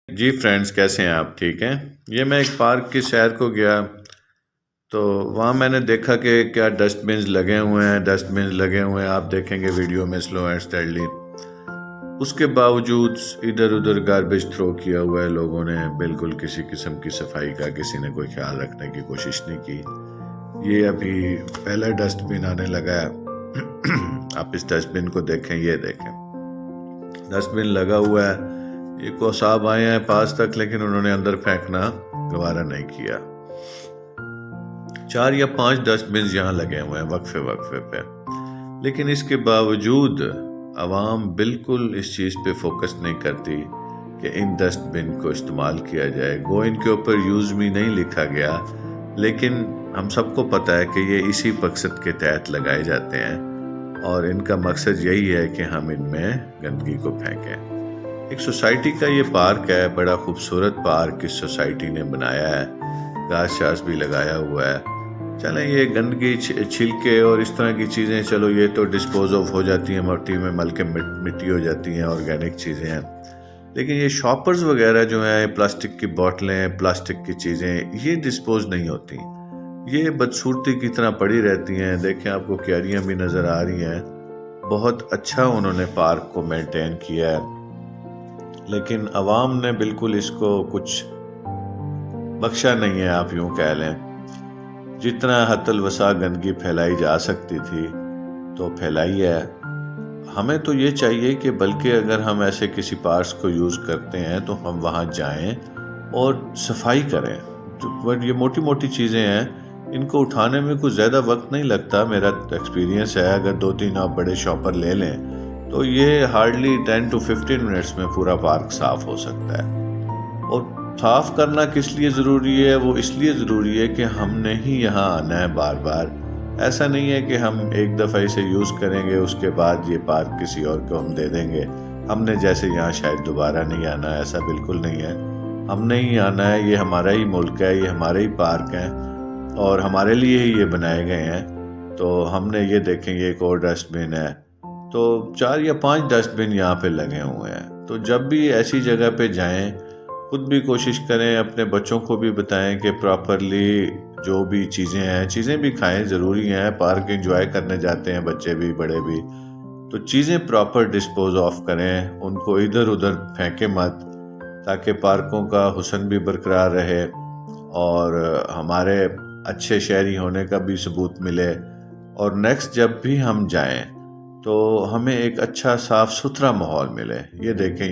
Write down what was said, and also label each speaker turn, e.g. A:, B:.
A: جی friends, کیسے ہیں آپ؟ ٹھیک ہیں؟ یہ میں ایک پارک کی سیر کو گیا تو وہاں میں نے دیکھا کہ کیا ڈسٹ بنز لگے ہوئے ہیں آپ دیکھیں گے ویڈیو میں سلو اینڈ اسٹیڈلی۔ اس کے باوجود ادھر ادھر گاربیج تھرو کیا ہوا ہے لوگوں نے، بالکل کسی قسم کی صفائی کا کسی نے کوئی خیال رکھنے کی کوشش نہیں کی۔ یہ ابھی پہلا ڈسٹ بن آنے لگا ہے، آپ اس ڈسٹ بن کو دیکھیں، یہ دیکھیں ڈسٹ بن لگا ہوا ہے۔ یہ کو صاحب آئے ہیں پاس تک، لیکن انہوں نے اندر پھینکنا گوارا نہیں کیا۔ 4 یا 5 ڈسٹ بنز یہاں لگے ہوئے ہیں وقفے پہ، لیکن اس کے باوجود عوام بالکل اس چیز پہ فوکس نہیں کرتی کہ ان ڈسٹ بن کو استعمال کیا جائے۔ گو ان کے اوپر یوز می نہیں لکھا گیا، لیکن ہم سب کو پتہ ہے کہ یہ اسی مقصد کے تحت لگائے جاتے ہیں، اور ان کا مقصد یہی ہے کہ ہم ان میں گندگی کو پھینکیں۔ ایک سوسائٹی کا یہ پارک ہے، بڑا خوبصورت پارک اس سوسائٹی نے بنایا ہے، گھاس شاس بھی لگایا ہوا ہے۔ چلیں یہ گندگی چھلکے اور اس طرح کی چیزیں، چلو یہ تو ڈسپوز آف ہو جاتی ہیں، مٹی میں مل کے مٹی ہو جاتی ہیں، آرگینک چیزیں ہیں، لیکن یہ شاپرز وغیرہ جو ہیں، پلاسٹک کی بوتلیں، پلاسٹک کی چیزیں، یہ ڈسپوز نہیں ہوتی، یہ بدصورتی کی طرح پڑی رہتی ہیں۔ دیکھیں آپ کو کیاریاں بھی نظر آ رہی ہیں، بہت اچھا انہوں نے پارک کو مینٹین کیا ہے، لیکن عوام نے بالکل اس کو کچھ بخشا نہیں ہے، آپ یوں کہہ لیں۔ جتنا حد الوسع گندگی پھیلائی جا سکتی تھی تو پھیلائی ہے۔ ہمیں تو یہ چاہیے کہ بلکہ اگر ہم ایسے کسی پارکس کو یوز کرتے ہیں تو ہم وہاں جائیں اور صفائی کریں۔ یہ موٹی موٹی چیزیں ہیں، ان کو اٹھانے میں کچھ زیادہ وقت نہیں لگتا، میرا ایکسپیرینس ہے۔ اگر 2-3 آپ بڑے شاپر لے لیں تو یہ ہارڈلی 10 to 15 منٹس میں پورا پارک صاف ہو سکتا ہے۔ اور صاف کرنا کس لیے ضروری ہے؟ وہ اس لیے ضروری ہے کہ ہم نے ہی یہاں آنا ہے بار بار۔ ایسا نہیں ہے کہ ہم ایک دفعہ اسے یوز کریں گے، اس کے بعد یہ پارک کسی اور کو ہم دے دیں گے، ہم نے جیسے یہاں شاید دوبارہ نہیں آنا۔ ایسا بالکل نہیں ہے، ہم نے ہی آنا ہے، یہ ہمارا ہی ملک ہے، یہ ہمارے ہی پارک ہیں اور ہمارے لیے ہی یہ بنائے گئے ہیں۔ تو ہم نے یہ دیکھیں، یہ ایک اور ڈسٹ بن ہے، تو 4 یا 5 ڈسٹ بن یہاں پہ لگے ہوئے ہیں۔ تو جب بھی ایسی جگہ پہ جائیں، خود بھی کوشش کریں، اپنے بچوں کو بھی بتائیں کہ پراپرلی جو بھی چیزیں بھی کھائیں، ضروری ہیں، پارک انجوائے کرنے جاتے ہیں بچے بھی بڑے بھی، تو چیزیں پراپر ڈسپوز آف کریں، ان کو ادھر ادھر پھینکیں مت، تاکہ پارکوں کا حسن بھی برقرار رہے اور ہمارے اچھے شہری ہونے کا بھی ثبوت ملے، اور نیکسٹ جب بھی ہم جائیں تو ہمیں ایک اچھا صاف ستھرا ماحول ملے۔ یہ دیکھیں